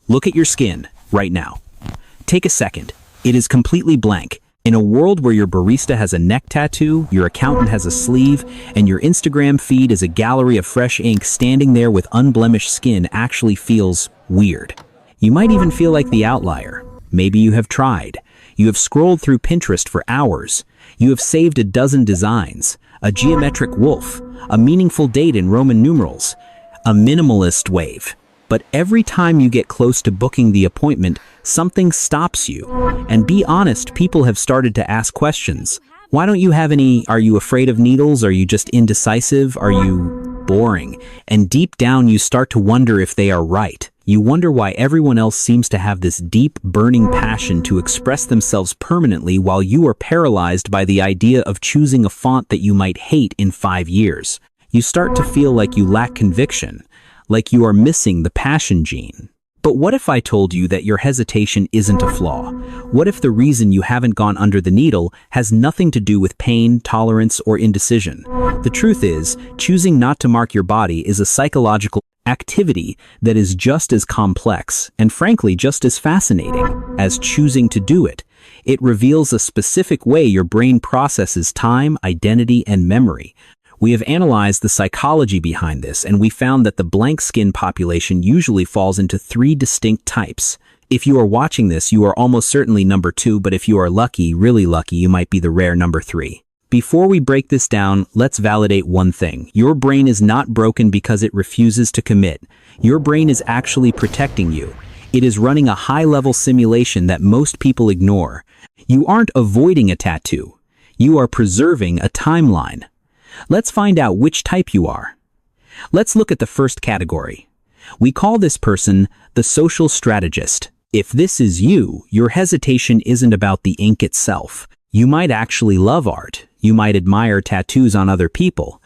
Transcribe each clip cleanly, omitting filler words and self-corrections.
Look at your skin right now. Take a second. It is completely blank. In a world where your barista has a neck tattoo, your accountant has a sleeve, and your Instagram feed is a gallery of fresh ink, standing there with unblemished skin actually feels weird. You might even feel like the outlier. Maybe you have tried. You have scrolled through Pinterest for hours. You have saved a dozen designs, a geometric wolf, a meaningful date in Roman numerals, a minimalist wave. But every time you get close to booking the appointment, something stops you. And be honest, people have started to ask questions. Why don't you have any? Are you afraid of needles? Are you just indecisive? Are you boring? And deep down you start to wonder if they are right. You wonder why everyone else seems to have this deep, burning passion to express themselves permanently while you are paralyzed by the idea of choosing a font that you might hate in 5 years. You start to feel like you lack conviction, like you are missing the passion gene. But what if I told you that your hesitation isn't a flaw? What if the reason you haven't gone under the needle has nothing to do with pain, tolerance, or indecision? The truth is, choosing not to mark your body is a psychological activity that is just as complex and frankly just as fascinating as choosing to do it. It reveals a specific way your brain processes time, identity, and memory. We have analyzed the psychology behind this, and we found that the blank skin population usually falls into 3 distinct types. If you are watching this, you are almost certainly number 2, but if you are lucky, really lucky, you might be the rare number 3. Before we break this down, let's validate one thing. Your brain is not broken because it refuses to commit. Your brain is actually protecting you. It is running a high-level simulation that most people ignore. You aren't avoiding a tattoo. You are preserving a timeline. Let's find out which type you are. Let's look at the first category. We call this person the social strategist. If this is you, your hesitation isn't about the ink itself. You might actually love art. You might admire tattoos on other people.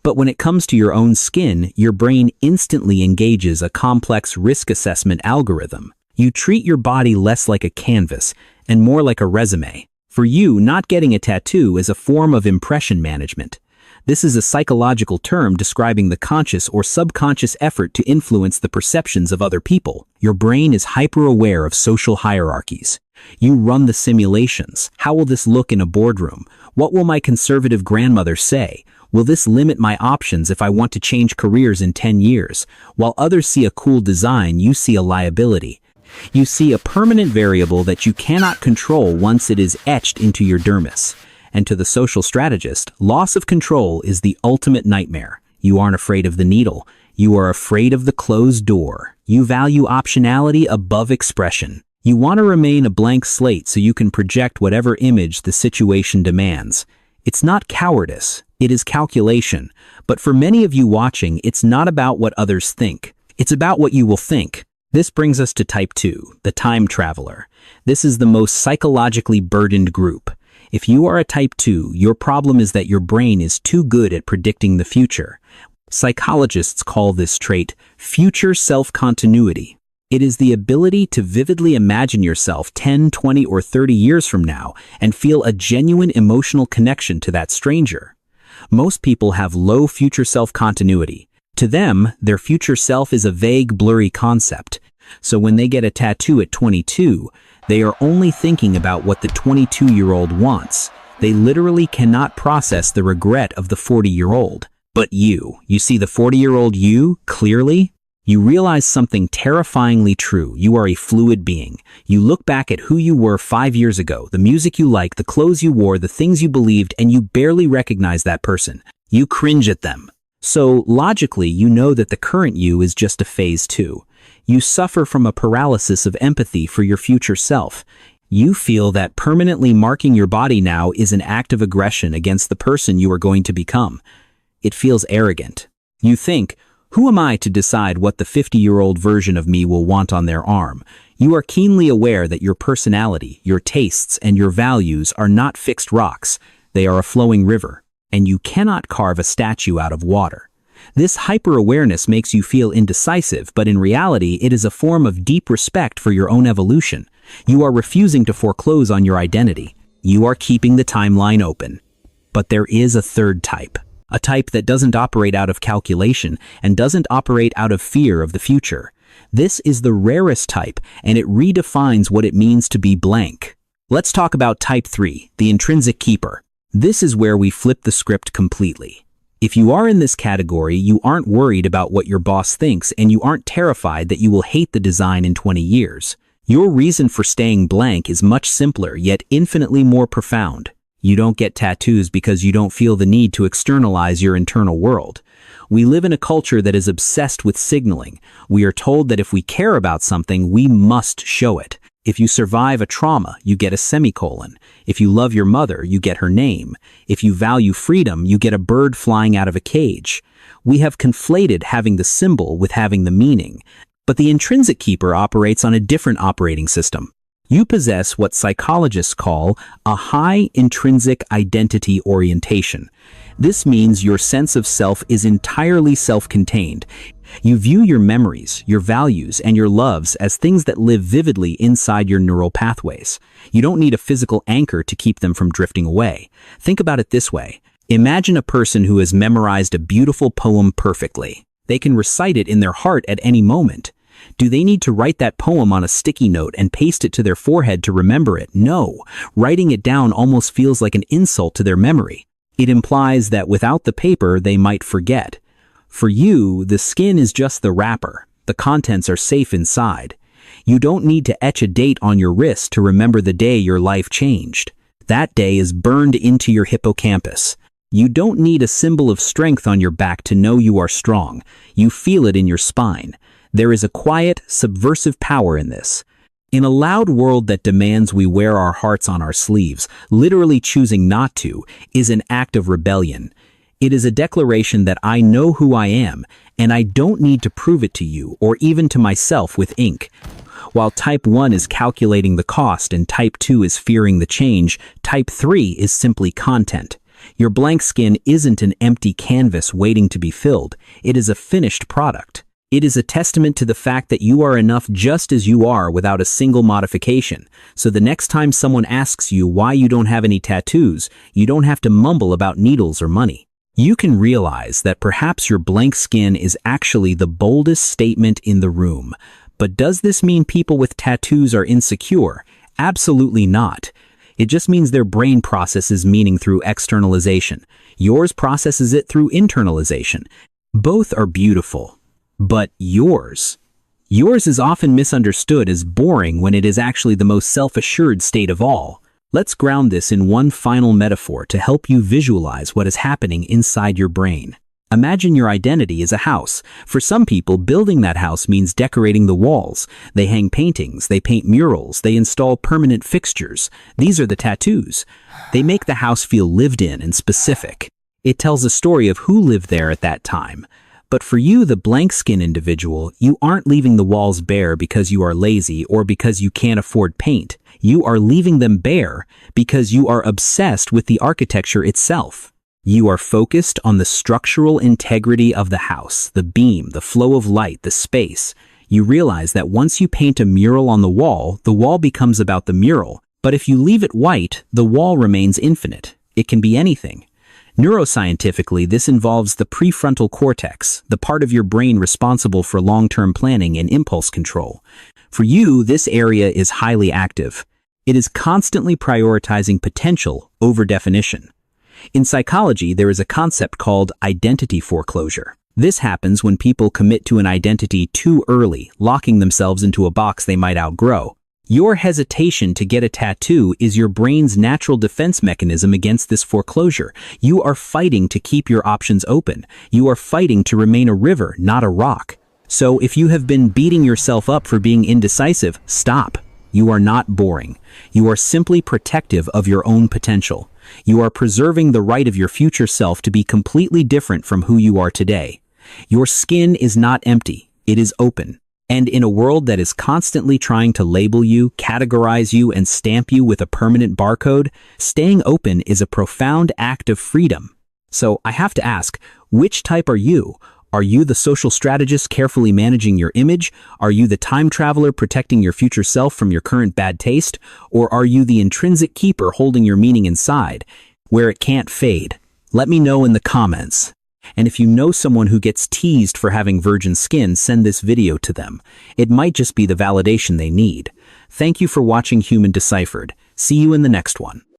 But when it comes to your own skin, your brain instantly engages a complex risk assessment algorithm. You treat your body less like a canvas and more like a resume. For you, not getting a tattoo is a form of impression management. This is a psychological term describing the conscious or subconscious effort to influence the perceptions of other people. Your brain is hyper-aware of social hierarchies. You run the simulations. How will this look in a boardroom? What will my conservative grandmother say? Will this limit my options if I want to change careers in 10 years? While others see a cool design, you see a liability. You see a permanent variable that you cannot control once it is etched into your dermis. And to the social strategist, loss of control is the ultimate nightmare. You aren't afraid of the needle. You are afraid of the closed door. You value optionality above expression. You want to remain a blank slate so you can project whatever image the situation demands. It's not cowardice, it is calculation. But for many of you watching, it's not about what others think. It's about what you will think. This brings us to type 2, the time traveler. This is the most psychologically burdened group. If you are a type 2, your problem is that your brain is too good at predicting the future. Psychologists call this trait future self-continuity. It is the ability to vividly imagine yourself 10, 20, or 30 years from now and feel a genuine emotional connection to that stranger. Most people have low future self-continuity. To them, their future self is a vague, blurry concept. So when they get a tattoo at 22, they are only thinking about what the 22-year-old wants. They literally cannot process the regret of the 40-year-old. But you see the 40-year-old you clearly? You realize something terrifyingly true. You are a fluid being. You look back at who you were 5 years ago, the music you liked, the clothes you wore, the things you believed, and you barely recognize that person. You cringe at them. So logically, you know that the current you is just a phase 2. You suffer from a paralysis of empathy for your future self. You feel that permanently marking your body now is an act of aggression against the person you are going to become. It feels arrogant. You think, who am I to decide what the 50-year-old version of me will want on their arm? You are keenly aware that your personality, your tastes, and your values are not fixed rocks. They are a flowing river, and you cannot carve a statue out of water. This hyper-awareness makes you feel indecisive, but in reality, it is a form of deep respect for your own evolution. You are refusing to foreclose on your identity. You are keeping the timeline open. But there is a third type. A type that doesn't operate out of calculation and doesn't operate out of fear of the future. This is the rarest type, and it redefines what it means to be blank. Let's talk about type 3, the intrinsic keeper. This is where we flip the script completely. If you are in this category, you aren't worried about what your boss thinks, and you aren't terrified that you will hate the design in 20 years. Your reason for staying blank is much simpler, yet infinitely more profound. You don't get tattoos because you don't feel the need to externalize your internal world. We live in a culture that is obsessed with signaling. We are told that if we care about something, we must show it. If you survive a trauma, you get a semicolon. If you love your mother, you get her name. If you value freedom, you get a bird flying out of a cage. We have conflated having the symbol with having the meaning. But the intrinsic keeper operates on a different operating system. You possess what psychologists call a high intrinsic identity orientation. This means your sense of self is entirely self-contained. You view your memories, your values, and your loves as things that live vividly inside your neural pathways. You don't need a physical anchor to keep them from drifting away. Think about it this way. Imagine a person who has memorized a beautiful poem perfectly. They can recite it in their heart at any moment. Do they need to write that poem on a sticky note and paste it to their forehead to remember it? No. Writing it down almost feels like an insult to their memory. It implies that without the paper, they might forget. For you, the skin is just the wrapper. The contents are safe inside. You don't need to etch a date on your wrist to remember the day your life changed. That day is burned into your hippocampus. You don't need a symbol of strength on your back to know you are strong. You feel it in your spine. There is a quiet, subversive power in this. In a loud world that demands we wear our hearts on our sleeves, literally choosing not to is an act of rebellion. It is a declaration that I know who I am, and I don't need to prove it to you or even to myself with ink. While type 1 is calculating the cost and type 2 is fearing the change, type 3 is simply content. Your blank skin isn't an empty canvas waiting to be filled. It is a finished product. It is a testament to the fact that you are enough just as you are without a single modification. So the next time someone asks you why you don't have any tattoos, you don't have to mumble about needles or money. You can realize that perhaps your blank skin is actually the boldest statement in the room. But does this mean people with tattoos are insecure? Absolutely not. It just means their brain processes meaning through externalization. Yours processes it through internalization. Both are beautiful. But yours is often misunderstood as boring when it is actually the most self-assured state of all. Let's ground this in one final metaphor to help you visualize what is happening inside your brain. Imagine your identity is a house. For some people, building that house means decorating the walls. They hang paintings, they paint murals, they install permanent fixtures. These are the tattoos. They make the house feel lived in and specific. It tells a story of who lived there at that time. But for you, the blank skin individual, you aren't leaving the walls bare because you are lazy or because you can't afford paint. You are leaving them bare because you are obsessed with the architecture itself. You are focused on the structural integrity of the house, the beam, the flow of light, the space. You realize that once you paint a mural on the wall becomes about the mural. But if you leave it white, the wall remains infinite. It can be anything. Neuroscientifically, this involves the prefrontal cortex, the part of your brain responsible for long-term planning and impulse control. For you, this area is highly active. It is constantly prioritizing potential over definition. In psychology, there is a concept called identity foreclosure. This happens when people commit to an identity too early, locking themselves into a box they might outgrow. Your hesitation to get a tattoo is your brain's natural defense mechanism against this foreclosure. You are fighting to keep your options open. You are fighting to remain a river, not a rock. So if you have been beating yourself up for being indecisive, stop. You are not boring. You are simply protective of your own potential. You are preserving the right of your future self to be completely different from who you are today. Your skin is not empty. It is open. And in a world that is constantly trying to label you, categorize you, and stamp you with a permanent barcode, staying open is a profound act of freedom. So I have to ask, which type are you? Are you the social strategist carefully managing your image? Are you the time traveler protecting your future self from your current bad taste? Or are you the intrinsic keeper holding your meaning inside, where it can't fade? Let me know in the comments. And if you know someone who gets teased for having virgin skin, send this video to them. It might just be the validation they need. Thank you for watching Human Deciphered. See you in the next one.